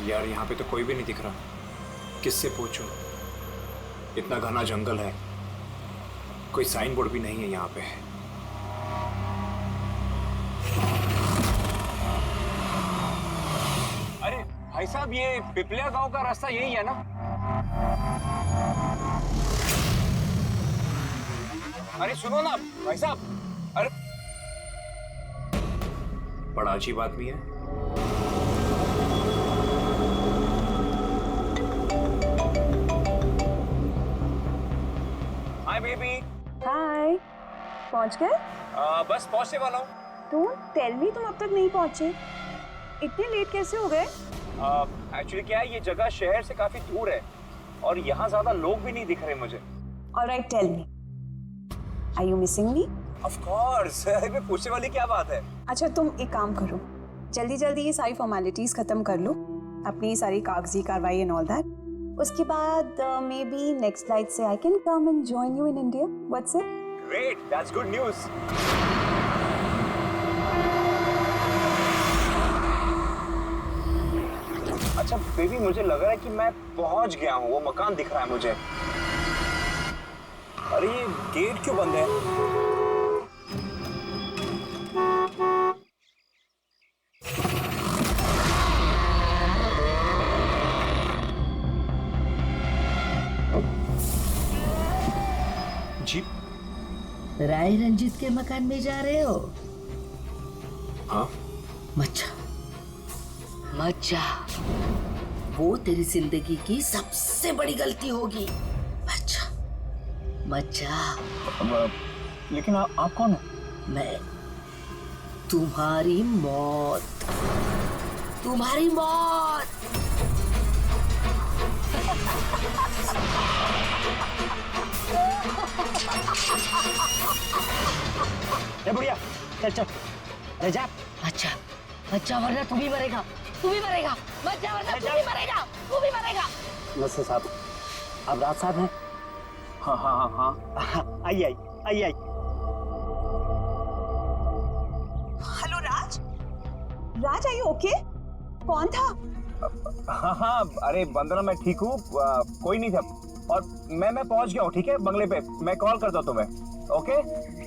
यार यहाँ पे तो कोई भी नहीं दिख रहा, किससे पूछूं? इतना घना जंगल है, कोई साइन बोर्ड भी नहीं है यहाँ पे। अरे भाई साहब, ये पिपलिया गांव का रास्ता यही है ना? अरे सुनो ना भाई साहब, अरे बड़ा अजीब आदमी है। Hi baby. हाय, पहुंच गए? बस पहुंचने वाला हूँ। डोंट टेल मी तुम अब तक नहीं पहुंचे। इतने लेट कैसे हो गए? एक्चुअली क्या है, ये जगह शहर से काफी दूर है और यहाँ ज्यादा लोग भी नहीं दिख रहे मुझे। Alright, tell me, are you missing me? Of course, इसमें पूछने वाली क्या बात है? अच्छा तुम एक काम करो, जल्दी जल्दी ये सारी फॉर्मेलिटीज खत्म कर लो, अपनी सारी कागजी कार्रवाई एंड ऑल दैट। उसके बाद मे बी नेक्स्ट फ्लाइट से I can come and join you in India. What's it? Great, that's good news. अच्छा बेबी, मुझे लग रहा है कि मैं पहुंच गया हूँ, वो मकान दिख रहा है मुझे। अरे ये गेट क्यों बंद है? जी राय रंजीत के मकान में जा रहे हो? हाँ। मत जा, वो तेरी जिंदगी की सबसे बड़ी गलती होगी। मत जा। लेकिन आप कौन है? मैं तुम्हारी मौत। ए बुढ़िया, चल चल, ले जा। अच्छा वरना तू भी मरेगा। मत जा वरना तू भी मरेगा। नमस्ते साहब, आप राज साहब हैं? हाँ। आइए। Hello Raj, Raj are you okay? कौन था? हाँ, अरे वंदना मैं ठीक हूँ, कोई नहीं था। और मैं पहुंच गया हूँ, ठीक है, बंगले पे। मैं कॉल करता हूँ तुम्हें।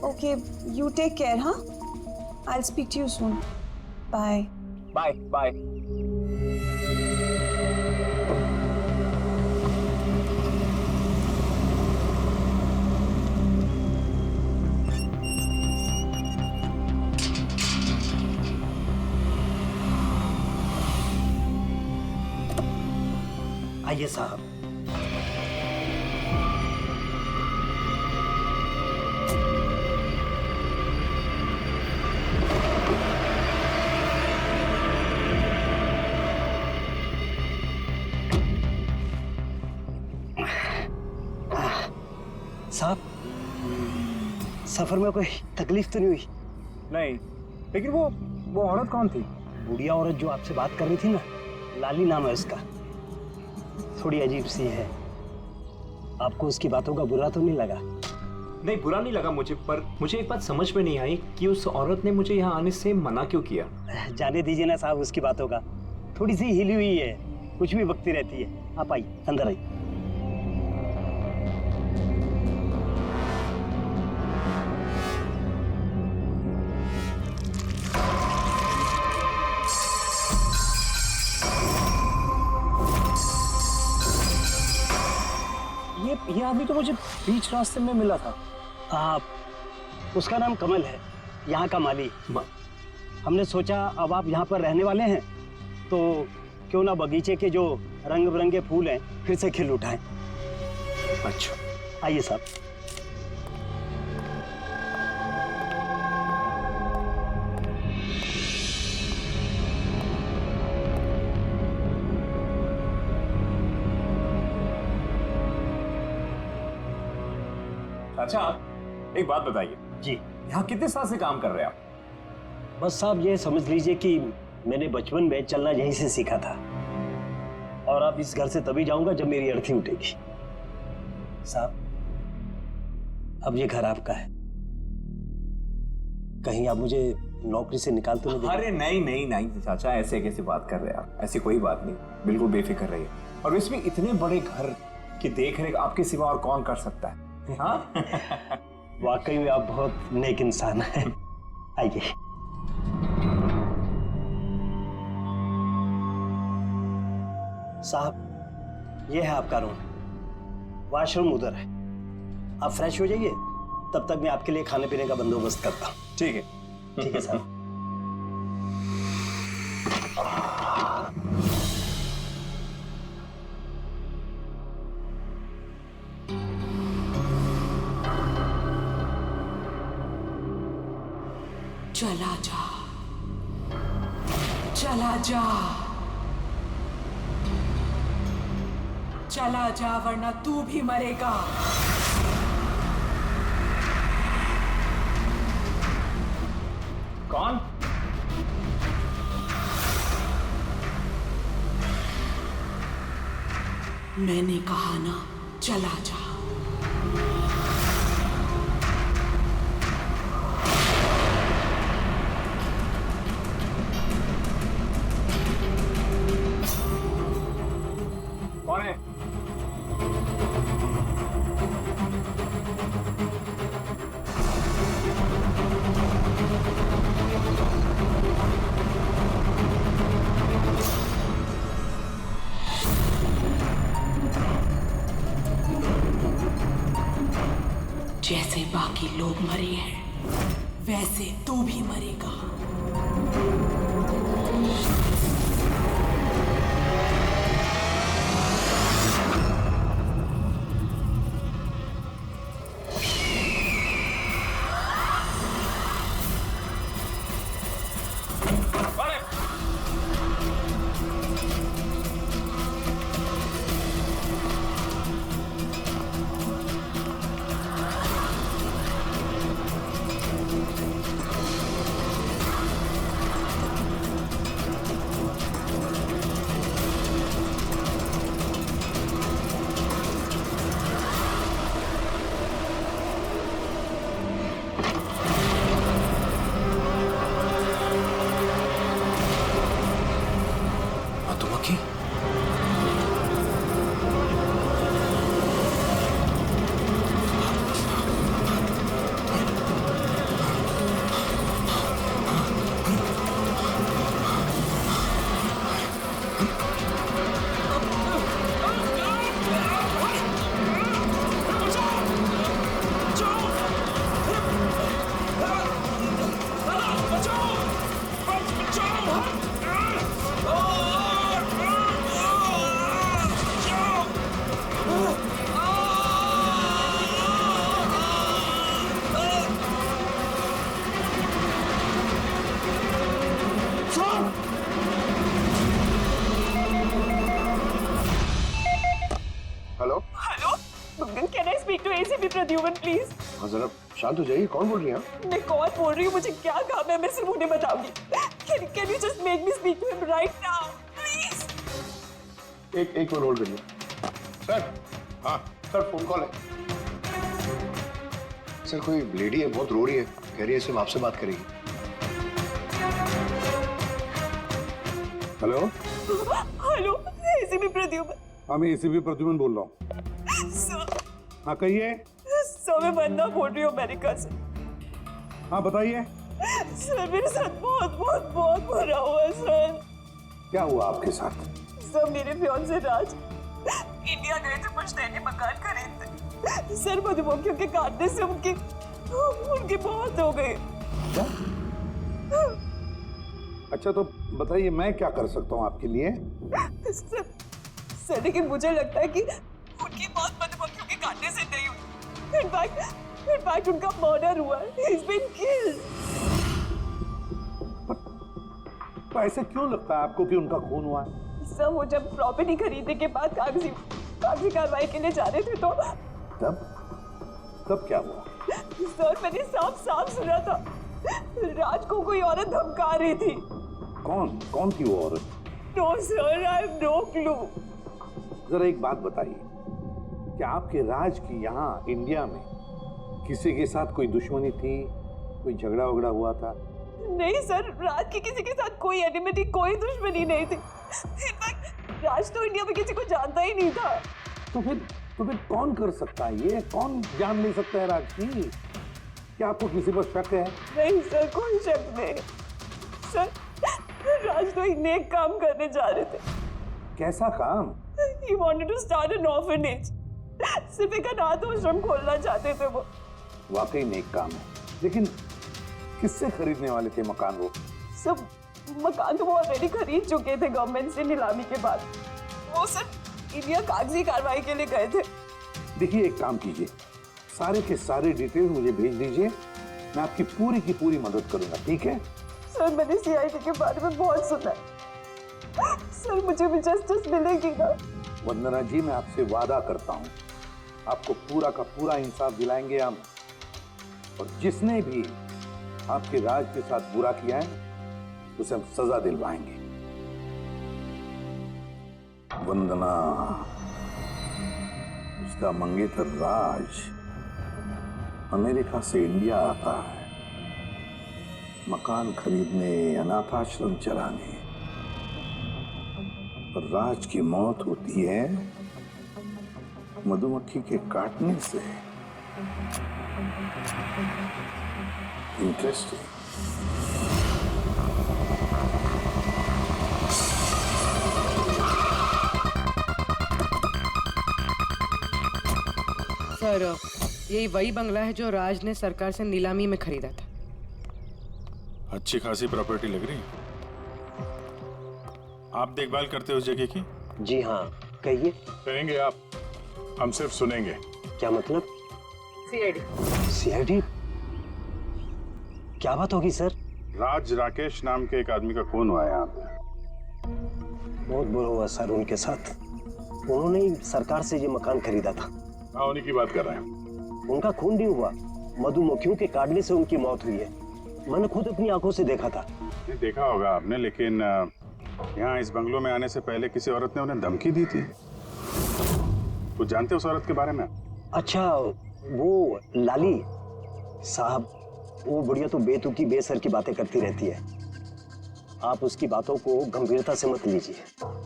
Okay, you take care. हाँ, I will speak to you soon. Bye. आइए साहब। साहब, सफर में कोई तकलीफ तो नहीं हुई? नहीं, लेकिन वो औरत कौन थी? बुढ़िया औरत जो आपसे बात कर रही थी ना, लाली नाम है उसका। थोड़ी अजीब सी है। आपको उसकी बातों का बुरा तो नहीं लगा? नहीं, बुरा नहीं लगा मुझे, पर मुझे एक बात समझ में नहीं आई कि उस औरत ने मुझे यहाँ आने से मना क्यों किया। जाने दीजिए ना साहब उसकी बातों का। थोड़ी सी हिली हुई है, कुछ भी बकती रहती है। आप आइए, अंदर आइए। ये आदमी तो मुझे बीच रास्ते में मिला था। उसका नाम कमल है, यहाँ का माली। हमने सोचा अब आप यहाँ पर रहने वाले हैं तो क्यों ना बगीचे के जो रंग बिरंगे फूल हैं फिर से खिल उठाएं। अच्छा, आइए साहब। अच्छा, एक बात बताइए जी। यहाँ कितने साल से काम कर रहे हैं आप? बस साहब ये समझ लीजिए कि मैंने बचपन में चलना यहीं से सीखा था और अब इस घर से तभी जाऊंगा जब मेरी अर्थी उठेगी। साहब, अब ये घर आपका है, कहीं आप मुझे नौकरी से निकाल तो नहीं देंगे? अरे नहीं नहीं नहीं चाचा, ऐसे कैसे बात कर रहे हैं आप? ऐसी कोई बात नहीं, बिल्कुल बेफिक्र रहिए। और इसमें इतने बड़े घर की देख रेख आपके सिवा और कौन कर सकता है? हाँ वाकई में आप बहुत नेक इंसान हैं। आइए। साहब, ये है आपका रूम, वॉशरूम उधर है। आप फ्रेश हो जाइए, तब तक मैं आपके लिए खाने पीने का बंदोबस्त करता हूँ। ठीक है। ठीक है साहब। चला जा, चला जा, चला जा, वरना तू भी मरेगा। कौन? मैंने कहा ना, चला जा। कौन है? जैसे बाकी लोग मरे हैं, वैसे तू भी मरेगा। मधुमक्खी? Hello. Hello, can I speak to ACP Pradyuman please? हाँ जरा शांत हो जाइए, कौन बोल रही हैं आप? मैं कौन बोल रही हूँ, मुझे क्या काम है, मैं सिर्फ उन्हें बताऊंगी। Can you just make me speak to him right now please? एक मिनट होल्ड करिए। सर। हाँ सर, फोन कॉल है। सर कोई लेडी है, बहुत रो रही है, कह रही है सिर्फ आपसे बात करेगी। हेलो। Hello, ACP Pradyuman. हाँ, मैं एसीपी प्रद्युमन बोल रहा हूँ। सर, हाँ कहिए। सर मैं वंदना बोल रही हूँ अमेरिका से। हाँ बताइए। सर मेरे साथ बहुत बहुत बहुत बुरा हुआ सर। क्या हुआ आपके साथ? सर मेरे फियांसे राज इंडिया गए थे पुश्तैनी मकान खरीदने। सर मधुमक्खियों के काटने से उनकी मौत हो गई। क्या? अच्छा तो बताइए मैं क्या कर सकता हूँ आपके लिए? सर लेकिन मुझे लगता है कि उनकी मौत मधुमक्खियों के काटने से नहीं हुई। इनफैक्ट उनका मर्डर हुआ है। He's been killed। तो ऐसे क्यों लगता है आपको कि उनका खून हुआ है? सर वो जब प्रॉपर्टी खरीदने के बाद कागजी कार्रवाई के लिए जा रहे थे तो तब क्या हुआ? सर मैंने साफ सुना था राज को कोई औरत धमका रही थी। कौन थी वो औरत? No sir, I have no clue. जरा एक बात बताइए, क्या आपके राज की यहाँ इंडिया में किसी के साथ कोई दुश्मनी थी, कोई झगड़ा वगड़ा हुआ था? नहीं सर, राज की किसी के साथ कोई एनिमिटी, कोई दुश्मनी नहीं थी। इनफैक्ट राज तो इंडिया में किसी को जानता ही नहीं था। तो फिर कौन कर सकता है ये? कौन जान नहीं सकता है राज की? क्या आपको किसी पर शक है? नहीं सर, कोई शक नहीं सर। राज तो एक नेक काम करने जा रहे थे। कैसा काम? He wanted to start an orphanage. सिर्फ एक अनाथ आश्रम खोलना चाहते थे वो। वाकई नेक काम है, लेकिन किससे खरीदने वाले थे मकान वो? सब मकान तो वो ऑलरेडी खरीद चुके थे गवर्नमेंट से नीलामी के बाद। वो सिर्फ इंडिया कागजी कार्रवाई के लिए गए थे। देखिए, एक काम कीजिए, सारे के सारे डिटेल मुझे भेज दीजिए, मैं आपकी पूरी की पूरी मदद करूंगा, ठीक है? सर, मैंने सीआईडी के बारे में बहुत सुना है। सर, मुझे भी जस्टिस मिलेगी ना? वंदना जी, मैं आपसे वादा करता हूं, आपको पूरा का पूरा इंसाफ दिलाएंगे हम, और जिसने भी आपके राज के साथ बुरा किया है उसे हम सजा दिलवाएंगे। वंदना, उसका मंगेतर राज अमेरिका से इंडिया आता है मकान खरीदने, अनाथाश्रम चलाने, और राज की मौत होती है मधुमक्खी के काटने से। इंटरेस्टिंग। सर, यही वही बंगला है जो राज ने सरकार से नीलामी में खरीदा था। अच्छी खासी प्रॉपर्टी लग रही है। आप देखभाल करते हो उस जगह की? जी हाँ, कहिए। कहेंगे आप, हम सिर्फ सुनेंगे। क्या मतलब? सीआईडी? क्या बात होगी सर? राज राकेश नाम के एक आदमी का खून हुआ है यहाँ पे। बहुत बुरा हुआ सर उनके साथ। उन्होंने ही सरकार से ये मकान खरीदा था। हाँ, उन्हीं की बात कर रहे हैं। उनका खून नहीं हुआ, मधुमक्खियों के काटने से उनकी मौत हुई है। मैंने खुद अपनी आंखों से देखा था। ये देखा होगा आपने, लेकिन यहाँ इस बंगलों में आने से पहले किसी औरत ने उन्हें धमकी दी थी। कुछ जानते हो उस औरत के बारे में? अच्छा, वो लाली साहब, वो बुढ़िया तो बेतुकी बेसर की बातें करती रहती है। आप उसकी बातों को गंभीरता से मत लीजिए।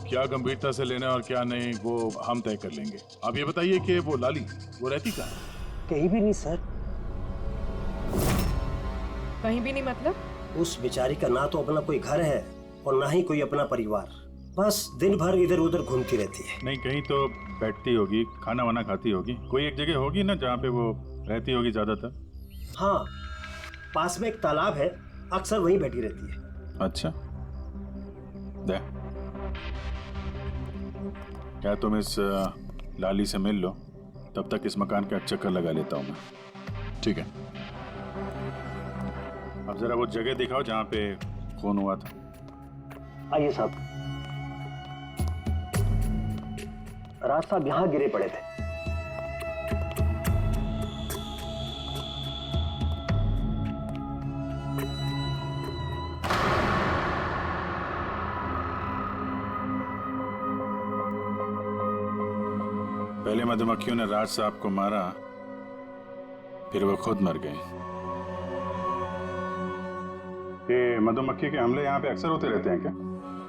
क्या गंभीरता से लेना और क्या नहीं वो हम तय कर लेंगे। आप ये बताइए कि वो लाली वो रहती कहाँ है? कहीं भी नहीं सर। कहीं भी नहीं मतलब? उस बेचारी का ना तो अपना कोई घर है और ना ही कोई अपना परिवार। बस दिन भर इधर उधर घूमती रहती है। नहीं, कहीं तो बैठती होगी, खाना वाना खाती होगी, कोई एक जगह होगी ना जहाँ पे वो रहती होगी ज्यादातर। हाँ, पास में एक तालाब है, अक्सर वहीं बैठी रहती है। अच्छा, दे क्या तुम इस लाली से मिल लो, तब तक इस मकान का चक्कर लगा लेता हूँ मैं। ठीक है, अब जरा वो जगह दिखाओ जहाँ पे खून हुआ था। आइए साहब। राज साहब यहाँ गिरे पड़े थे। पहले मधुमक्खियों ने राज साहब को मारा, फिर वो खुद मर गए। ये मधुमक्खी के हमले यहाँ पे अक्सर होते रहते हैं क्या?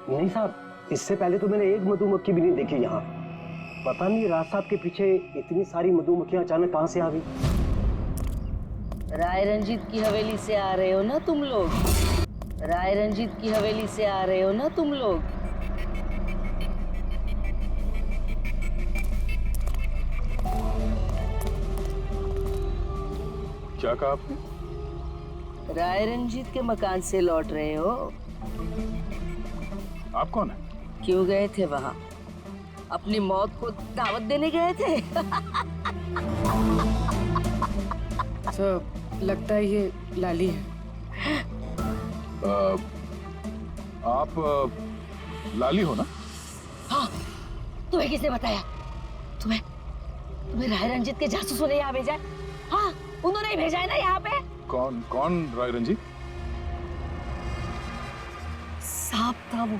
नहीं साहब, इससे पहले तो मैंने एक मधुमक्खी भी नहीं देखी यहाँ। पता नहीं राज साहब के पीछे इतनी सारी मधुमक्खियां अचानक कहाँ से आ गई। राय रंजीत की हवेली से आ रहे हो ना तुम लोग? राय रंजीत की हवेली से आ रहे हो ना तुम लोग? क्या कहा आपने? राय रंजीत के मकान से लौट रहे हो? आप कौन है? क्यों गए थे वहां? अपनी मौत को दावत देने गए थे? सर, लगता है ये लाली है। आप लाली हो ना? हाँ, तुम्हें किसने बताया? तुम्हें राय रंजीत के जासूसों ने यहाँ भेजा है? हाँ, उन्होंने ही भेजा है ना यहाँ पे। कौन राय रंजीत? सांप था वो,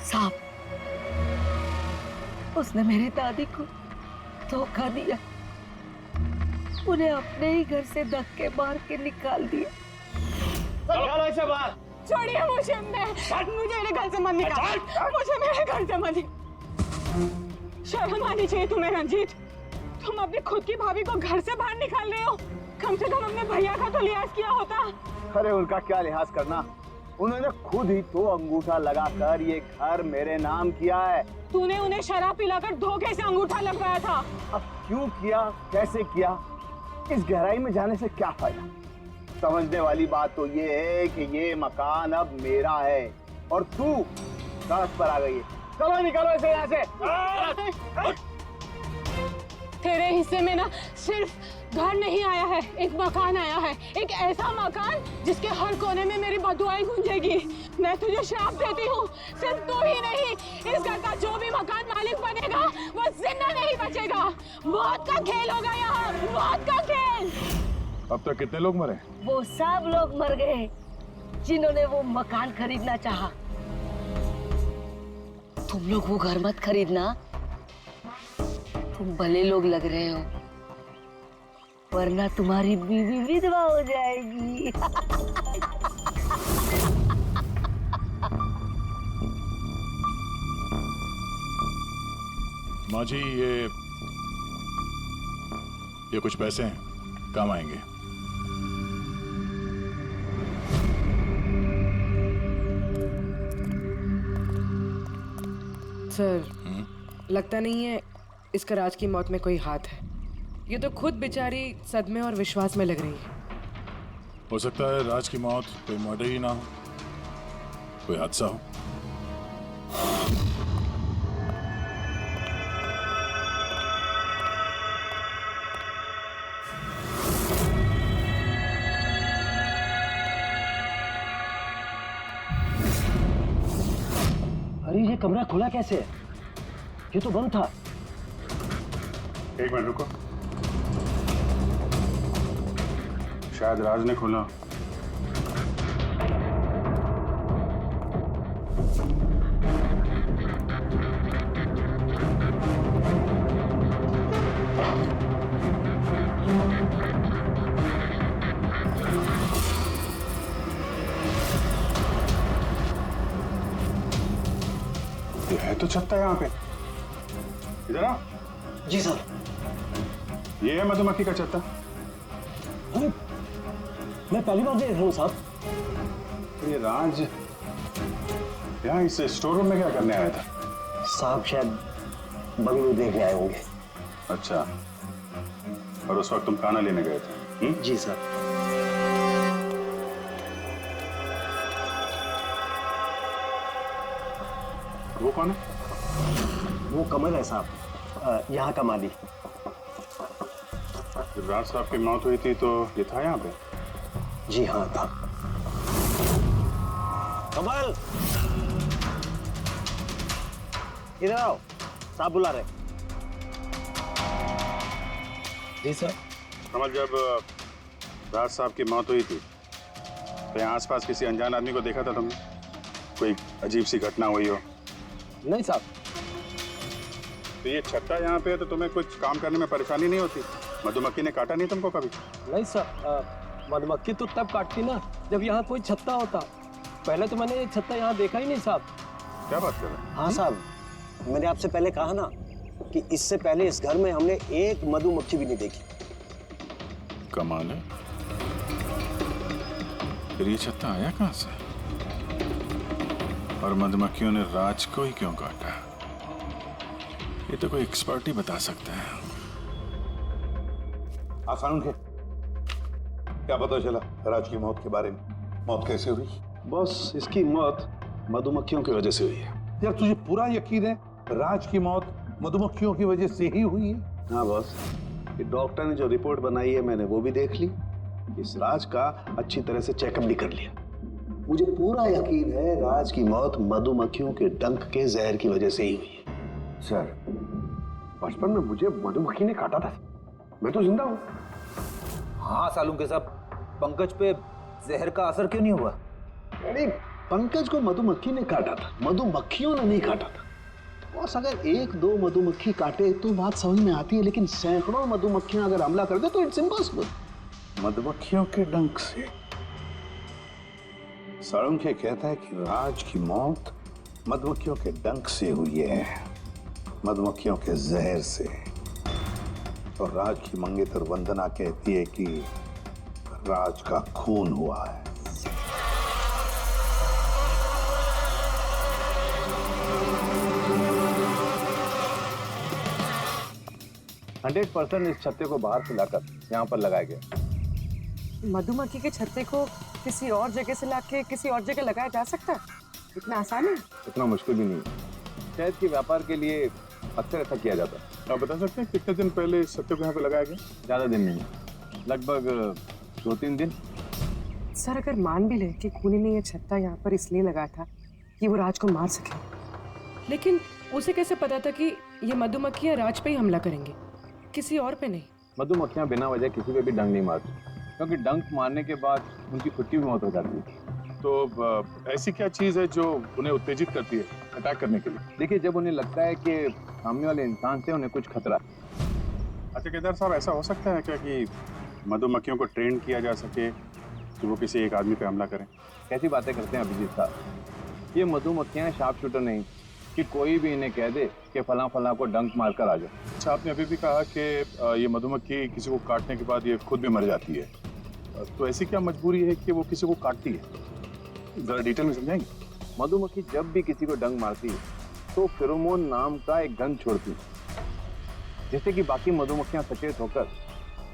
सांप। उसने मेरी दादी को धोखा दिया, उन्हें अपने ही घर से धक्के मार के निकाल दिया। चलो इसे बाहर। छोड़िए मुझे, मुझे मेरे घर से मत निकाल, मुझे मेरे घर से मत। शर्म आनी चाहिए तुम्हें रंजीत, तुम अपनी खुद की भाभी को घर से बाहर निकाल रहे हो। कम से कम अपने भैया का तो लिहाज किया होता। अरे उनका क्या लिहाज करना, उन्होंने खुद ही तो अंगूठा लगाकर ये घर मेरे नाम किया है। तूने उन्हें शराब पिलाकर धोखे से अंगूठा लगवाया था। अब क्यों किया, कैसे किया, इस गहराई में जाने से क्या फायदा। समझने वाली बात तो ये है कि ये मकान अब मेरा है और तू सड़क पर आ गई है। चलो निकलो इसे यहाँ से। तेरे हिस्से में ना सिर्फ घर नहीं आया है, एक मकान आया है, एक ऐसा मकान जिसके हर कोने में मेरी बदुआएं गूंजेगी। मैं तुझे श्राप देती हूँ, सिर्फ तू ही नहीं, इस घर का जो भी मकान मालिक बनेगा वो जिंदा नहीं बचेगा। मौत का खेल होगा यहाँ, मौत का खेल। अब तक कितने लोग मरे? वो सब लोग मर गए जिन्होंने वो मकान खरीदना चाहा। तुम लोग वो घर मत खरीदना, तुम भले लोग लग रहे हो, वरना तुम्हारी बीवी विधवा हो जाएगी। माँ जी, ये कुछ पैसे हैं, काम आएंगे। सर, लगता नहीं है इसका राज की मौत में कोई हाथ है। ये तो खुद बेचारी सदमे और विश्वास में लग रही है। हो सकता है राज की मौत कोई मर्डर ही ना हो, कोई हादसा हो। अरे ये कमरा खुला कैसे है? ये तो बंद था। एक मिनट रुको, शायद राज ने खोला। ये है तो छत्ता यहाँ पे। इधर आ। जी सर। ये है मधुमक्खी का छत्ता। अरे मैं पहली बार देख रहा हूँ साहब। ये राज यहाँ इस स्टोर रूम में क्या करने आया था? साहब शायद बंगलो देखने आए होंगे। अच्छा, और उस वक्त तुम खाना लेने गए थे? जी सर। वो कौन है? वो कमल है साहब, यहाँ का माली। जब राज साहब की मौत हुई थी तो ये था यहाँ पे? जी हाँ था। कमल, इधर आओ, साहब बुला रहे। जी सर। कमल, जब राज साहब की मौत हुई थी तो यहाँ आसपास किसी अनजान आदमी को देखा था तुमने? कोई अजीब सी घटना हुई हो? नहीं साहब। तो ये छत्ता यहाँ पे है तो तुम्हें कुछ काम करने में परेशानी नहीं होती? मधुमक्खी ने काटा नहीं तुमको कभी? नहीं सर, मधुमक्खी तो तब काटती ना जब यहाँ कोई छत्ता होता। पहले तो मैंने छत्ता यहाँ देखा ही नहीं साहब। क्या बात कर रहे हैं? हाँ साहब, मैंने आपसे पहले कहा ना कि इससे पहले इस घर में हमने एक मधुमक्खी भी नहीं देखी। कमाल है, फिर ये छत्ता आया कहाँ से? और मधुमक्खियों ने राज को ही क्यों काटा? ये तो कोई एक्सपर्ट ही बता सकता है। आसान के क्या पता चला राज की मौत के बारे में? मौत कैसे हुई? बस इसकी मौत मधुमक्खियों की वजह से हुई है। यार तुझे पूरा यकीन है राज की मौत मधुमक्खियों की वजह से ही हुई है? हाँ बॉस, ये डॉक्टर ने जो रिपोर्ट बनाई है मैंने वो भी देख ली, इस राज का अच्छी तरह से चेकअप भी कर लिया। मुझे पूरा यकीन है राज की मौत मधुमक्खियों के डंक के जहर की वजह से ही हुई है। सर, बचपन में मुझे मधुमक्खी ने काटा था, मैं तो जिंदा हूँ। हाँ सालूम के साहब, पंकज पे जहर का असर क्यों नहीं हुआ? नहीं, पंकज को मधुमक्खी ने काटा था, मधुमक्खियों ने नहीं काटा था। बस अगर एक दो मधुमक्खी काटे तो बात समझ में आती है, लेकिन सैकड़ों मधुमक्खियां अगर हमला कर दे तो इट्स इम्पॉसिबल। मधुमक्खियों के डंक से साळुंखे कहता है कि राज की मौत मधुमक्खियों के डंक से हुई है, मधुमक्खियों के जहर से। और राज की मंगेतर वंदना कहती है कि राज का खून हुआ है। 100% इस छत्ते को बाहर से लाकर यहाँ पर लगाया गया। मधुमक्खी के छत्ते को किसी और जगह से लाके किसी और जगह लगाया जा सकता है? इतना आसान है? इतना मुश्किल भी नहीं। शहद के व्यापार के लिए अक्सर ऐसा किया जाता है। आप बता सकते हैं कितने दिन पहले इस छत्ते को यहाँ पे लगाया गया? ज्यादा दिन नहीं, लगभग 2-3 दिन। सर अगर मान भी ले कि खूनी ने ये छत्ता यहाँ पर इसलिए लगाया था कि वो राज को मार सके, लेकिन उसे कैसे पता था कि ये मधुमक्खियाँ राज पे ही हमला करेंगे, किसी और पे नहीं? मधुमक्खियाँ बिना वजह किसी पे भी डंक नहीं मारती, क्योंकि डंक मारने के बाद उनकी खुद की भी मौत हो जाती है। तो ऐसी क्या चीज है जो उन्हें उत्तेजित करती है अटैक करने के लिए? देखिए, जब उन्हें लगता है कि सामने वाले इंसान से उन्हें कुछ खतरा है। अच्छा केदार साहब, ऐसा हो सकता है क्या कि मधुमक्खियों को ट्रेन किया जा सके कि वो किसी एक आदमी पे हमला करें? कैसी बातें करते हैं अभिजीत साहब, ये मधुमक्खियाँ शार्प शूटर नहीं कि कोई भी इन्हें कह दे कि फला फला को डंक मारकर आ जाए। अच्छा, आपने अभी भी कहा कि ये मधुमक्खी किसी को काटने के बाद ये खुद भी मर जाती है, तो ऐसी क्या मजबूरी है कि वो किसी को काटती है? जरा डिटेल में समझाएंगे? मधुमक्खी जब भी किसी को डंक मारती है तो फेरोमोन नाम का एक गंध छोड़ती है, जिससे कि बाकी मधुमक्खियां सचेत होकर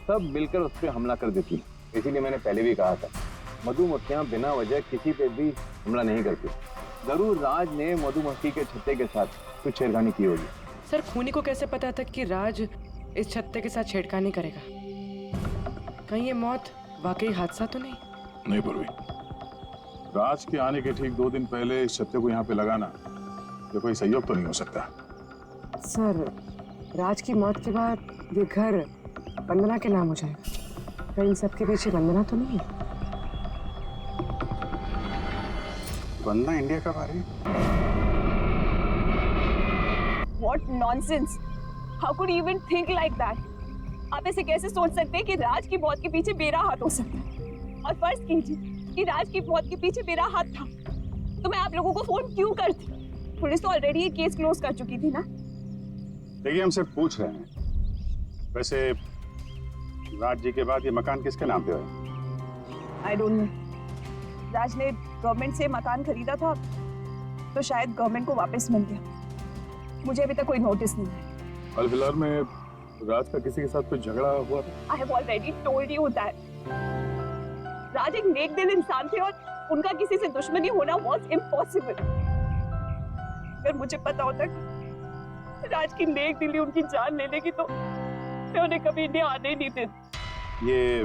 सब मिलकर उस पर हमला कर देती है। इसीलिए मैंने पहले भी कहा था, मधुमक्खियां बिना वजह किसी पे भी हमला नहीं करती। जरूर राज ने मधुमक्खी के छत्ते के साथ कुछ छेड़खानी की होगी। सर खूनी को कैसे पता था कि राज इस छत्ते के साथ छेड़खानी करेगा? कहीं ये मौत वाकई हादसा तो नहीं? नहीं पूर्वी, राज के आने के ठीक 2 दिन पहले इस छत्ते को यहाँ पे लगाना ये कोई सहयोग तो नहीं हो सकता। सर राज की मौत के बाद ये घर वंदना के नाम हो जाएगा, कहीं इन सब के पीछे वंदना तो नहीं है? वंदना इंडिया कब आ रही है? What nonsense! How could you even think like that? आप ऐसे कैसे सोच सकते हैं कि राज की मौत के पीछे मेरा हाथ हो सकता है? और फर्ज कीजिए कि राज की मौत के पीछे मेरा हाथ था, तो मैं आप लोगों को फोन क्यों करती? पुलिस तो ऑलरेडी ये केस क्लोज कर चुकी थी ना। देखिए, हम सिर्फ पूछ रहे हैं। वैसे राज जी के बाद ये मकान किसके नाम पे है? I don't know. राज ने गवर्नमेंट से मकान खरीदा था, तो शायद गवर्नमेंट को वापस मिल गया। मुझे अभी तक कोई नोटिस नहीं है। हाल फिलहाल में राज का किसी के साथ कोई झगड़ा हुआ था? I have already told you that Raj एक नेक दिल इंसान थे और उनका किसी से दुश्मनी होना वाज इम्पॉसिबल। अगर मुझे पता होता कि राज की नेक दिली उनकी जान ले लेगी तो मैं उन्हें कभी इंडिया आने ही नहीं देती। ये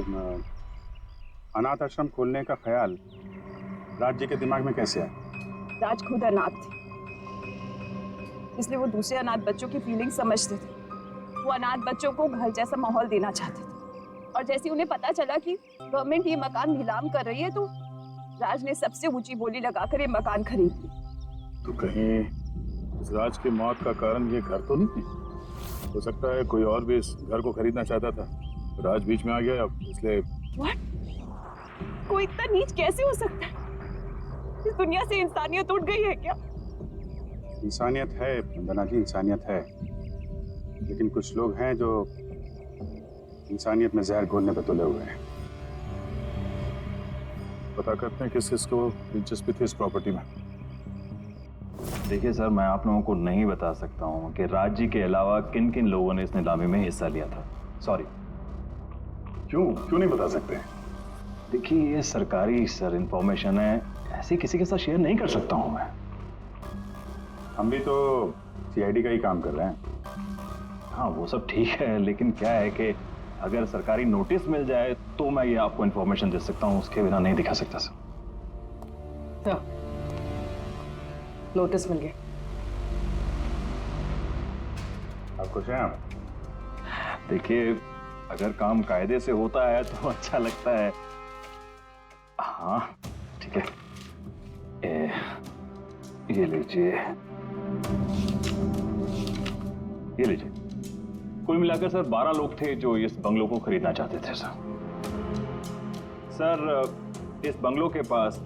अनाथ आश्रम खोलने का ख्याल राज जी के दिमाग में कैसे आया? राज खुद अनाथ थे, इसलिए वो दूसरे अनाथ बच्चों की फीलिंग समझते थे। वो अनाथ बच्चों को घर जैसा माहौल देना चाहते थे, और जैसे उन्हें पता चला कि गवर्नमेंट ये मकान नीलाम कर रही है, तो राज ने सबसे ऊंची बोली लगाकर ये मकान खरीद ली। तो कहीं इस राज की मौत का कारण ये घर तो नहीं? हो सकता है कोई और भी इस घर को खरीदना चाहता था, राज बीच में आ गया इसलिए। What? कोई इतना नीच कैसे हो सकता है? इस दुनिया से इंसानियत उठ गई है क्या? इंसानियत है वंदना जी, इंसानियत है, लेकिन कुछ लोग हैं जो इंसानियत में जहर घोलने पे तुले हुए हैं। पता करते हैं किस किसको दिलचस्पी थी इस प्रॉपर्टी में। देखिए सर, मैं आप लोगों को नहीं बता सकता हूँ कि राज जी के अलावा किन किन लोगों ने इस नीलामी में हिस्सा लिया था। सॉरी। क्यों नहीं बता सकते? देखिए, ये सरकारी सर इंफॉर्मेशन है, ऐसे किसी के साथ शेयर नहीं कर सकता हूँ मैं। हम भी तो सीआईडी का ही काम कर रहे हैं। हाँ, वो सब ठीक है, लेकिन क्या है कि अगर सरकारी नोटिस मिल जाए तो मैं ये आपको इन्फॉर्मेशन दे सकता हूँ, उसके बिना नहीं दिखा सकता सर। नोटिस मिल गया। आप खुश हैं? आप देखिए, अगर काम कायदे से होता है तो अच्छा लगता है। हाँ ठीक है, ये लीजिए, ये लीजिए। कुल मिलाकर सर 12 लोग थे जो इस बंगलों को खरीदना चाहते थे सर। इस बंगलों के पास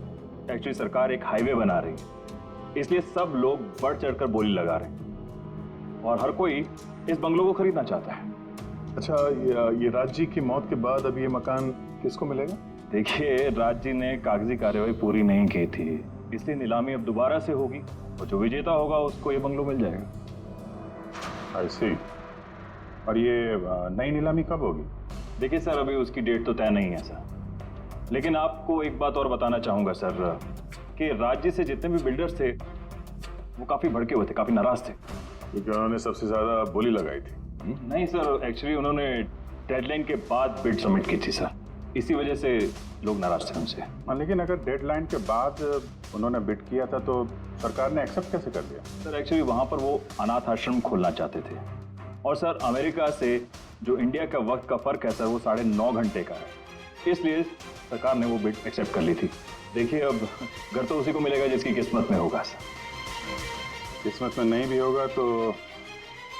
एक्चुअली सरकार एक हाईवे बना रही है, इसलिए सब लोग बढ़ चढ़कर बोली लगा रहे हैं और हर कोई इस बंगलों को खरीदना चाहता है। अच्छा, ये राज जी की मौत के बाद अब ये मकान किसको मिलेगा? देखिए, राज जी ने कागजी कार्यवाही पूरी नहीं की थी, इसलिए नीलामी अब दोबारा से होगी और जो विजेता होगा उसको ये बंगलो मिल जाएगा। आई सी। और ये नई नीलामी कब होगी? देखिए सर, अभी उसकी डेट तो तय नहीं है सर, लेकिन आपको एक बात और बताना चाहूंगा सर कि राज्य से जितने भी बिल्डर्स थे वो काफी भड़के हुए थे, काफी नाराज थे क्योंकि उन्होंने सबसे ज्यादा बोली लगाई थी। नहीं सर, एक्चुअली उन्होंने डेडलाइन के बाद बिड सबमिट की थी सर, इसी वजह से लोग नाराज थे उनसे। हाँ, लेकिन अगर डेडलाइन के बाद उन्होंने बिड किया था तो सरकार ने एक्सेप्ट कैसे कर दिया? सर एक्चुअली वहां पर वो अनाथ आश्रम खोलना चाहते थे और सर अमेरिका से जो इंडिया का वक्त का फर्क है सर वो 9.5 घंटे का है, इसलिए सरकार ने वो बिड एक्सेप्ट कर ली थी। देखिए, अब घर तो उसी को मिलेगा जिसकी किस्मत में होगा सर। किस्मत में नहीं भी होगा तो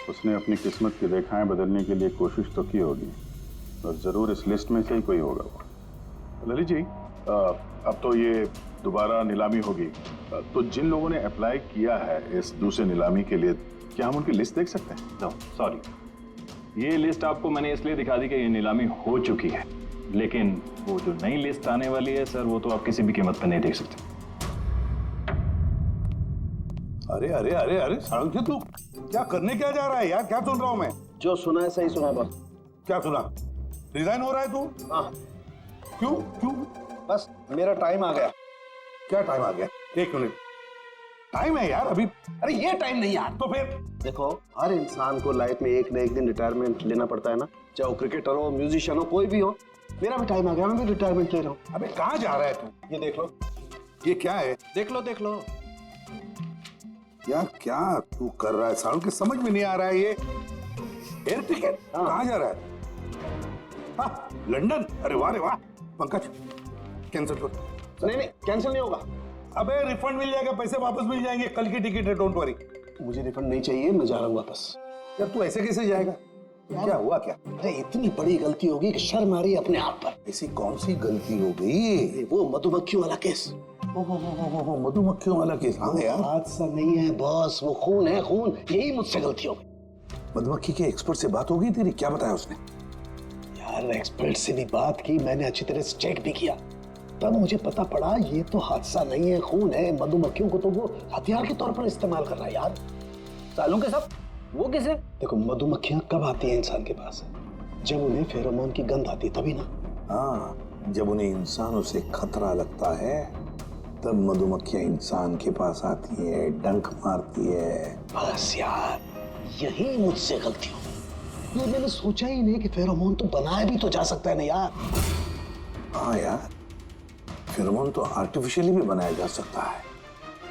उसने अपनी किस्मत की रेखाएं बदलने के लिए कोशिश तो की होगी और जरूर इस लिस्ट में से ही कोई होगा वो। ललित जी, अब तो ये दोबारा नीलामी होगी, तो जिन लोगों ने अप्लाई किया है इस दूसरे नीलामी के लिए, क्या हम उनकी लिस्ट देख सकते हैं? नो सॉरी, ये लिस्ट आपको मैंने इसलिए दिखा दी कि ये नीलामी हो चुकी है, लेकिन वो जो नई लिस्ट आने वाली है सर वो तो आप किसी भी कीमत पर नहीं देख सकते। अरे अरे अरे अरे सारंगी, तू क्या करने क्या जा रहा है यार? क्या सुन रहा हूं मैं? जो सुना है सही सुना बस। क्या सुना? रिजाइन हो रहा है तू? हाँ। क्यों क्यों? बस मेरा टाइम आ गया। क्या टाइम आ गया? 1 मिनट टाइम है यार अभी। अरे ये टाइम नहीं यार। तो फिर देखो, हर इंसान को लाइफ में एक न एक दिन रिटायरमेंट लेना पड़ता है ना, चाहे वो क्रिकेटर हो, म्यूजिशियन हो, कोई भी हो। मेरा भी टाइम आ गया, मैं भी रिटायरमेंट ले रहा हूँ। अबे कहाँ जा रहा है तू? ये देख लो। ये क्या है? देख लो देख लो। यार क्या तू कर रहा है सारुण? के समझ में नहीं आ रहा है ये एयर टिकट कहाँ जा रहा है? हाँ, लंदन। अरे वाह रे वाह। पंकज कैंसिल कर। नहीं कैंसिल नहीं होगा। अबे रिफंड मिल जाएगा, पैसे वापस मिल जाएंगे, कल की टिकट है, डोंट वरी। मुझे रिफंड नहीं चाहिए, मैं जा रहा हूँ वापस। यार तू ऐसे कैसे जाएगा? क्या हुआ क्या? अरे इतनी बड़ी गलती होगी कि शर्म आ रही है अपने आप पर। ऐसी कौन सी गलती हो गई? वो मधुमक्खियों वाला केस। मधुमक्खियों वाला केस? हाँ यार, हादसा नहीं है बॉस, वो खून है खून। यही मुझसे गलती हो गई। मधुमक्खी के एक्सपर्ट से बात हो गई तेरी? क्या बताया उसने? यार एक्सपर्ट से भी बात की मैंने, अच्छी तरह से चेक भी किया, तब मुझे पता पड़ा ये तो हादसा नहीं है, खून है। मधुमक्खियों को तो वो हथियार के तौर पर इस्तेमाल कर रहा है यार। सालों के सब वो किसे? देखो, मधुमक्खियां कब आती हैं इंसान के पास? जब उन्हें फेरोमोन की गंध आती है तभी ना। हाँ, जब उन्हें इंसानों से खतरा लगता है तब मधुमक्खियां इंसान के पास आती है, डंक मारती है। बस यार, यही मुझसे गलती हो गई। ये मैंने सोचा ही नहीं कि फेरोमोन तो बनाया भी तो जा सकता है ना यार। हाँ यार, फेरोमोन तो आर्टिफिशियली भी बनाया जा सकता है,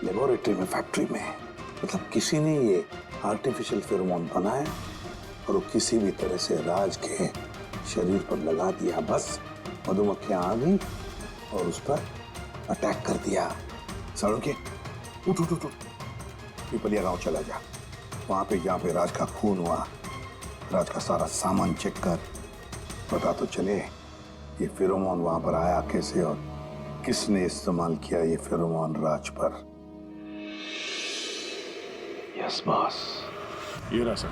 लेबोरेटरी में, फैक्ट्री में। मतलब किसी ने ये आर्टिफिशियल फेरोमोन बनाया और वो किसी भी तरह से राज के शरीर पर लगा दिया, बस मधुमक्खियां आ गई और उस पर अटैक कर दिया। सारुण के उठ उठ उठ, पिपलिया गांव चला जा, वहां पे जहाँ पे राज का खून हुआ, राज का सारा सामान चेक कर, पता तो चले ये फेरोमोन वहां पर आया कैसे और किसने इस्तेमाल किया ये फेरोमोन राज पर। Yes boss. ये रहा सर,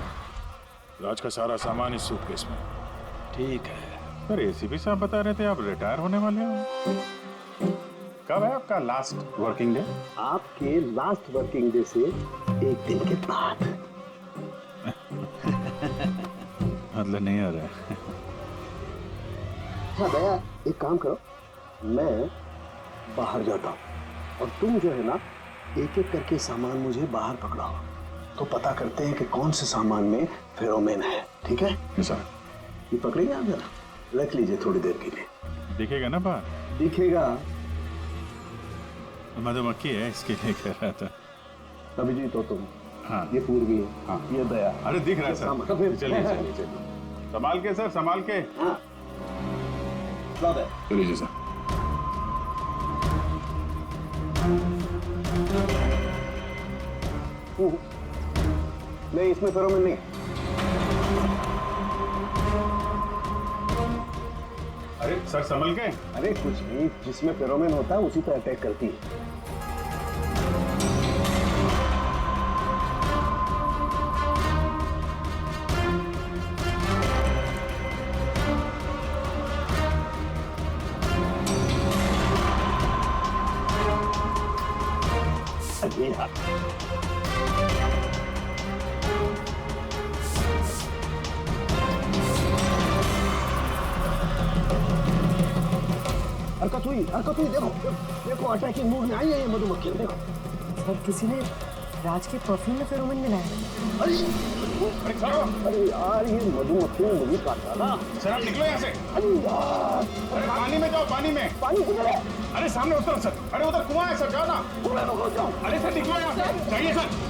राज का सारा सामान इस सूटकेस में। ठीक है सर, एसीपी साहब बता रहे थे आप रिटायर होने वाले हो। कब है आपका लास्ट वर्किंग डे? आपके लास्ट वर्किंग डे से 1 दिन के बाद। मतलब नहीं आ रहा है। हाँ दया, एक काम करो, मैं बाहर जाता हूँ और तुम जो है ना एक एक करके सामान मुझे बाहर पकड़ाओ, तो पता करते हैं कि कौन से सामान में फेरोमोन है। ठीक है सर? ये पकड़ेंगे आप? जरा रख लीजिए थोड़ी देर के लिए। दिखेगा ना बाहर? दिखेगा। मधुमक्खी है इसके लिए कह रहा था। अभिजीत हो तुम? हाँ। ये पूर्वी है। हाँ। ये दया। अरे दिख रहा है सर। चलिए चलिए चलिए चलिए, संभाल के सर, संभाल के। हाँ। चलिए सर। नहीं, इसमें फेरोमोन नहीं। अरे सर संभल के। अरे कुछ नहीं, जिसमें फेरोमोन होता है उसी पर अटैक करती है। अरे यार हरकत हुई, देखो देखो अटैकिंग मूड में आई है ये मधुमक्खी, देखो। सर किसी ने राज के परफ्यूम में फेरोमोन मिलाया। अरे यार ये मधुमक्खी ने मुझे काटा ना। सर आप निकलो यहाँ से। अरे यार, अरे पानी में जाओ, पानी में। पानी किधर है? अरे सामने उस तरफ सर। अरे उधर कुआं है सर, जाओ ना। कुएं में घुस जाओ। अरे सर निकलो यहाँ से, जाइए सर।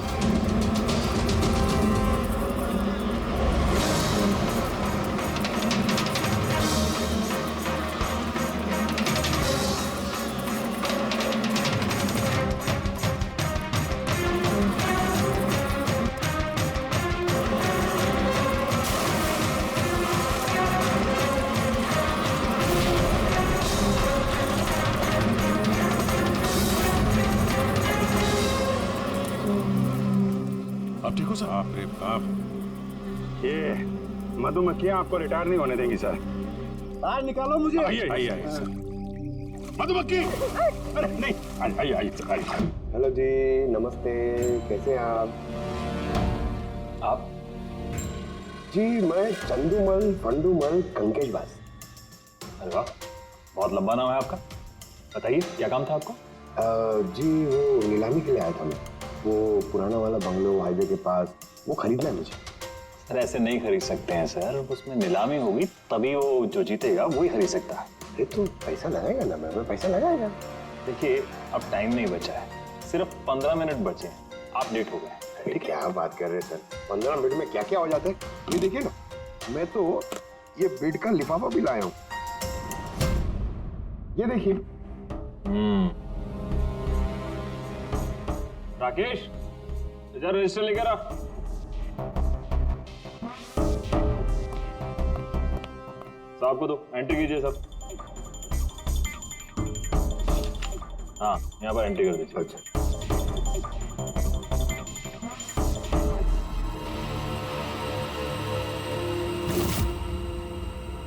आप ठीक हो सर? बाप रे बाप, ये मधुमक्खियां आपको रिटायर नहीं होने देंगी सर। बाहर निकालो मुझे। आइए आइए आइए सर। मधुमक्खी, अरे नहीं, आइए आइए सर, आइए। हेलो जी, नमस्ते, कैसे हैं आप? जी मैं चंदूमल फंडूमल कंकेशबाज। अरे वाह, बहुत लंबा नाम है आपका। बताइए क्या काम था आपको? जी वो नीलामी के लिए आया था मैं। वो पुराना वाला बंगलो हाईवे के पास, वो खरीदना है मुझे। सर ऐसे नहीं खरीद सकते हैं सर, उसमें नीलामी होगी तभी वो जो जीतेगा वही खरीद सकता है। अरे तो पैसा लगाएगा ना, मैं पैसा लगाएगा। देखिए अब टाइम नहीं बचा है, सिर्फ 15 मिनट बचे हैं, आप लेट हो गए। अरे क्या बात कर रहे हैं सर, 15 मिनट में क्या क्या हो जाता है। ये देखिए ना, मैं तो ये बेड का लिफाफा भी लाया हूँ, ये देखिए। राकेश इधर रजिस्टर लेकर आ। साहब को दो, एंट्री कीजिए सब। हाँ यहाँ पर एंट्री कर दीजिए। अच्छा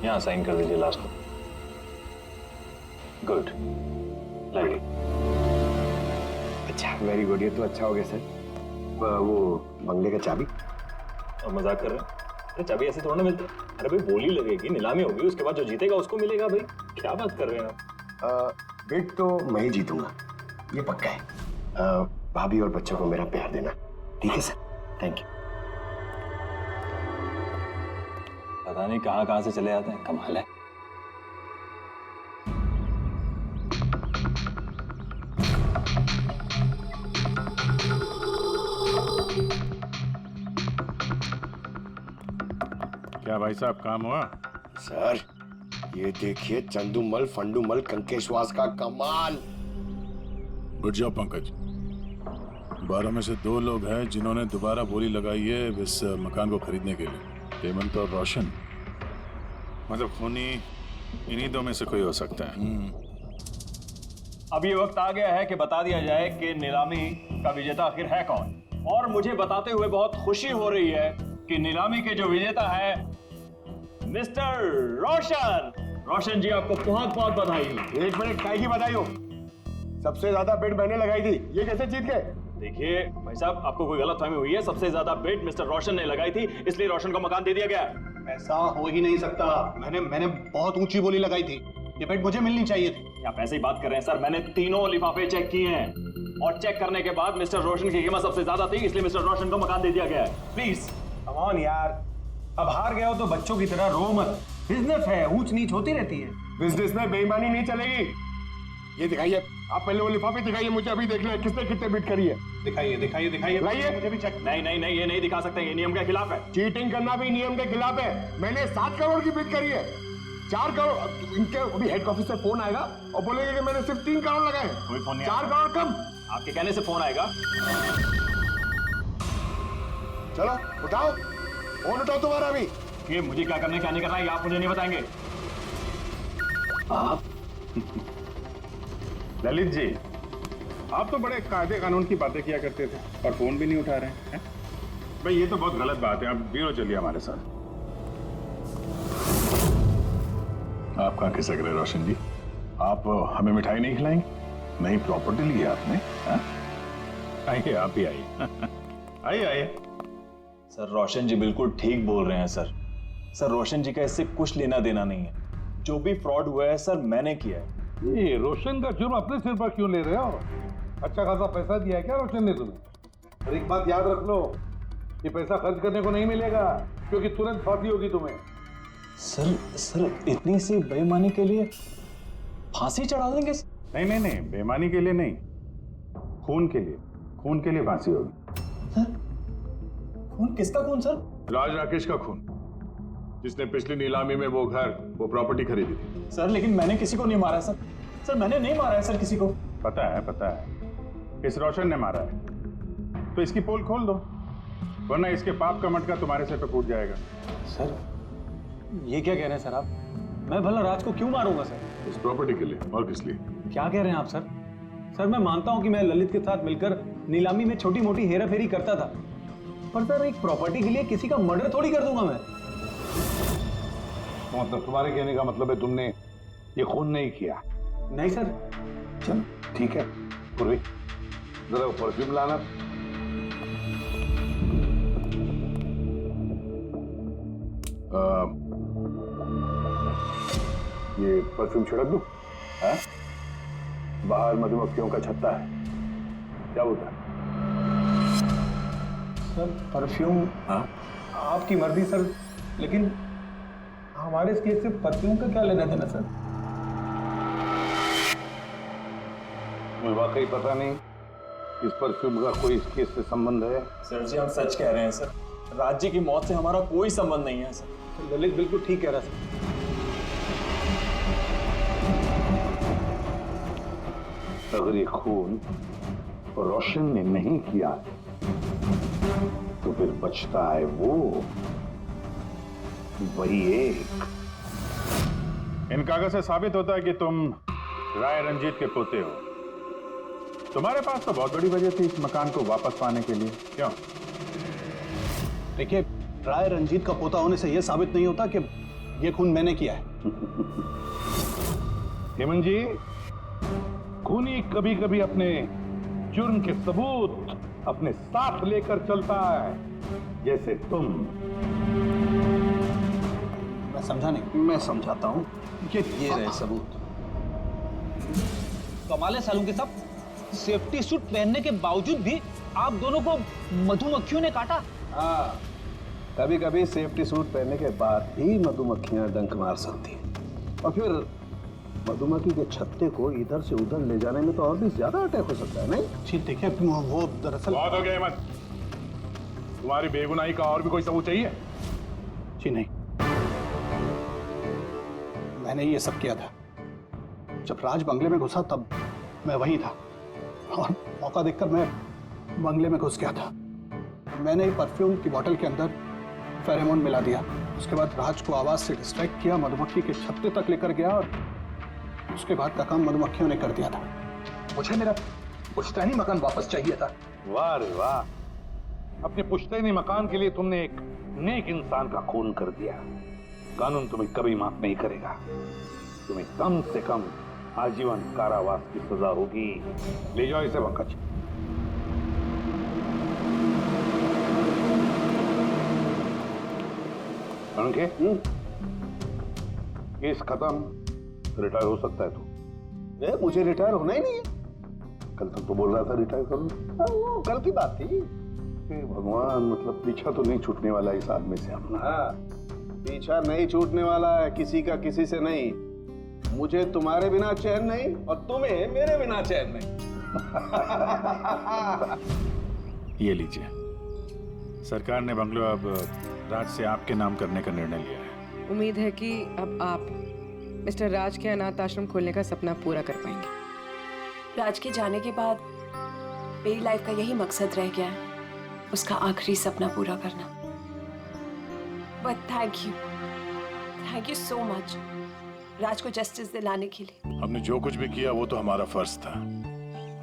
यहाँ साइन कर दीजिए लास्ट को। Good, like. अच्छा वेरी गुड, ये तो अच्छा हो गया सर। वो बंगले का चाबी। और मजाक कर रहे हैं? अरे चाबी ऐसे थोड़ा ना मिलती है। अरे भाई बोली लगेगी, नीलामी होगी, उसके बाद जो जीतेगा उसको मिलेगा। भाई क्या बात कर रहे हैं आप? बेट तो मैं ही जीतूंगा, ये पक्का है। भाभी और बच्चों को मेरा प्यार देना, ठीक है सर? Thank you. पता नहीं कहाँ कहाँ से चले आते हैं, कमाल है। क्या भाई साहब काम हुआ? सर ये देखिए चंदूमल फंडूमल कंकेशवास का कमाल। Good job Pankaj. 12 में से 2 लोग हैं जिन्होंने दोबारा बोली लगाई है इस मकान को खरीदने के लिए, हेमंत और रोशन। मतलब खूनी इन्हीं 2 में से कोई हो सकता है। अब ये वक्त आ गया है कि बता दिया जाए कि नीलामी का विजेता आखिर है कौन। और मुझे बताते हुए बहुत खुशी हो रही है कि नीलामी के जो विजेता है मिस्टर रोशन। रोशन जी आपको बहुत बहुत बधाई। 1 मिनट, काय की बधाई हो? सबसे ज्यादा बेट मैंने लगाई थी, ये कैसे जीत गए? देखिए भाई साहब, आपको कोई गलतफहमी हुई है। सबसे ज्यादा बेट मिस्टर रोशन ने लगाई थी, इसलिए रोशन को मकान दे दिया गया। ऐसा हो ही नहीं सकता। मैंने बहुत ऊंची बोली लगाई थी, ये बेट मुझे मिलनी चाहिए थी। आप ऐसे ही बात कर रहे हैं सर। मैंने तीनों लिफाफे चेक किए हैं और चेक करने के बाद मिस्टर रोशन की कीमत सबसे ज्यादा थी, इसलिए मिस्टर रोशन को मकान दे दिया गया है। प्लीज कम ऑन यार, अब हार गए हो तो बच्चों की तरह रो मत। बिजनेस है, ऊंच नीच होती रहती है। बिजनेस में बेईमानी नहीं चलेगी। ये दिखाइए, आप पहले वो लिफाफे दिखाइए, मुझे अभी देखना है किसने कितने बिट करी है। दिखाइए दिखाइए दिखाइए, लाइए। मुझे भी चेक। नहीं नहीं नहीं, ये नहीं दिखा सकते, ये नियम के खिलाफ है। चीटिंग करना भी नियम के खिलाफ है। मैंने 7 करोड़ की बिट करी है, 4 करोड़। इनके अभी हेड ऑफिस से फोन आएगा और बोलेंगे कि मैंने सिर्फ 3 करोड़ लगाए। कोई फोन नहीं 4 करोड़ कम। आपके कहने से फोन आएगा। चलो उठाओ फोन, उठाओ तुम्हारा अभी। ये मुझे क्या करना है क्या नहीं करना है, आप मुझे नहीं बताएंगे। आप ललित जी, आप तो बड़े कायदे कानून की बातें किया करते थे और फोन भी नहीं उठा रहे हैं। भाई ये तो बहुत गलत बात है। आप ब्यूरो चलिए हमारे साथ। आप कहाँ खिसक रहे रोशन जी? आप हमें मिठाई नहीं खिलाएंगे? नई प्रॉपर्टी ली है आपने, आइए, आप भी आइए। आइए आइए। सर रोशन जी बिल्कुल ठीक बोल रहे हैं सर। सर रोशन जी का इससे कुछ लेना देना नहीं है। जो भी फ्रॉड हुआ है सर मैंने किया है। ये रोशन का जुर्म अपने सिर पर क्यों ले रहे हो? अच्छा खासा पैसा दिया है क्या रोशन ने तुम्हें? और एक बात याद रख लो, ये पैसा खर्च करने को नहीं मिलेगा, क्योंकि तुरंत फांसी होगी तुम्हें। सर इतनी सी बेईमानी के लिए फांसी चढ़ा देंगे? नहीं नहीं नहीं, बेईमानी के लिए नहीं, खून के लिए, खून के लिए फांसी होगी। सर खून? किसका खून सर? राज राकेश का खून, जिसने पिछली नीलामी में वो घर, वो प्रॉपर्टी खरीदी थी। सर लेकिन मैंने किसी को नहीं मारा सर। सर मैंने नहीं मारा है सर किसी को। पता है, इस रोशन ने मारा है, तो इसकी पोल खोल दो, वरना इसके पाप का मटका तुम्हारे सिर पे फूट जाएगा। सर ये क्या कह रहे हैं सर आप? मैं भला राज को क्यों मारूंगा सर? इस प्रॉपर्टी के लिए, और किस लिए? क्या कह रहे हैं आप सर? सर मैं मानता हूं कि मैं ललित के साथ मिलकर नीलामी में छोटी मोटी हेरा फेरी करता था, पर सर एक प्रॉपर्टी के लिए किसी का मर्डर थोड़ी कर दूंगा मैं। मतलब तुम्हारे कहने का मतलब है तुमने ये खून नहीं किया? नहीं सर। चल ठीक है, पूर्वी जरा परफ्यूम लाना। ये परफ्यूम छिड़क दूं? हाँ? बाहर मधुमक्खियों का छत्ता है, क्या बोलता है? Sir perfume? हाँ? आपकी मर्जी सर, लेकिन हमारे इस केस से परफ्यूम का क्या लेना देना सर? मुझे वाकई पता नहीं इस परफ्यूम का कोई इस केस से संबंध है। सर जी हम सच कह रहे हैं सर, राज जी की मौत से हमारा कोई संबंध नहीं है सर। ललित बिल्कुल ठीक कह रहा है। अगर ये खून रोशन ने नहीं किया तो फिर बचता है वही एक। इन कागज से साबित होता है कि तुम राय रंजीत के पोते हो। तुम्हारे पास तो बहुत बड़ी वजह थी इस मकान को वापस पाने के लिए, क्यों? देखिए, राय रंजीत का पोता होने से यह साबित नहीं होता कि यह खून मैंने किया है। हेमंत जी, खूनी कभी कभी अपने जुर्म के सबूत अपने साथ लेकर चलता है, जैसे तुम। मैं समझा नहीं। मैं समझाता हूं। ये रहे सबूत। कमाल है सालू के साहब, सेफ्टी सूट पहनने के बावजूद भी आप दोनों को मधुमक्खियों ने काटा। हाँ, कभी कभी सेफ्टी सूट पहनने के बाद ही मधुमक्खियां डंक मार सकती हैं, और फिर मधुमक्खी के छत्ते को इधर से उधर ले जाने में तो और भी ज्यादा अटैक हो सकता है, नहीं? जी देखिए, वो दरअसल बहुत हो गया हेमंत, तुम्हारी बेगुनाही का और भी कोई सबूत चाहिए? जी नहीं, मैंने ये सब किया था। जब राज बंगले में घुसा तब मैं वहीं था, और मौका देखकर मैं बंगले में घुस गया था। मैंने परफ्यूम की बोतल के अंदर फेरोमोन मिला दिया। उसके बाद राज को आवाज से डिस्ट्रैक्ट किया, मधुमक्खी के छत्ते तक लेकर गया, और उसके बाद का काम मधुमक्खियों ने कर दिया था। मुझे मेरा पुश्तैनी मकान वापस चाहिए था। वाह रे वाह, अपने पुश्तैनी मकान के लिए तुमने एक नेक इंसान का खून कर दिया। कानून तुम्हें कभी माफ नहीं करेगा। तुम्हें कम से कम आजीवन कारावास की सजा होगी। ले जाओ इसे पंकज। पंखे, केस खत्म, रिटायर हो सकता है तू। मुझे रिटायर होना ही नहीं है। कल तक तो बोल रहा था रिटायर करूँ। वो कल की बात थी। भगवान, मतलब पीछा तो नहीं छूटने वाला इस आदमी से अपना। हाँ, पीछा नहीं छूटने वाला है किसी का, किसी से नहीं। मुझे तुम्हारे बिना चैन नहीं, और तुम्हें मेरे बिना चैन नहीं। ये लीजिए, सरकार ने बंगलो अब राज से आपके नाम करने का निर्णय लिया है। उम्मीद है कि अब आप मिस्टर राज के अनाथ आश्रम खोलने का सपना पूरा कर पाएंगे। राज के जाने के बाद मेरी लाइफ का यही मकसद रह गया है, उसका आखिरी सपना पूरा करना। But thank you so much Raj को जस्टिस दिलाने के लिए। हमने जो कुछ भी किया वो तो हमारा फर्ज था।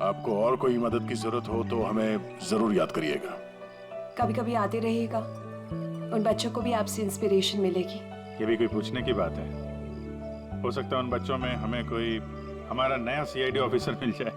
आपको और कोई मदद की जरूरत हो तो हमें जरूर याद करिएगा। कभी कभी आते रहिएगा, उन बच्चों को भी आपसे इंस्पिरेशन मिलेगी। ये भी कोई पूछने की बात है? हो सकता है उन बच्चों में हमें कोई हमारा नया सीआईडी ऑफिसर मिल जाए।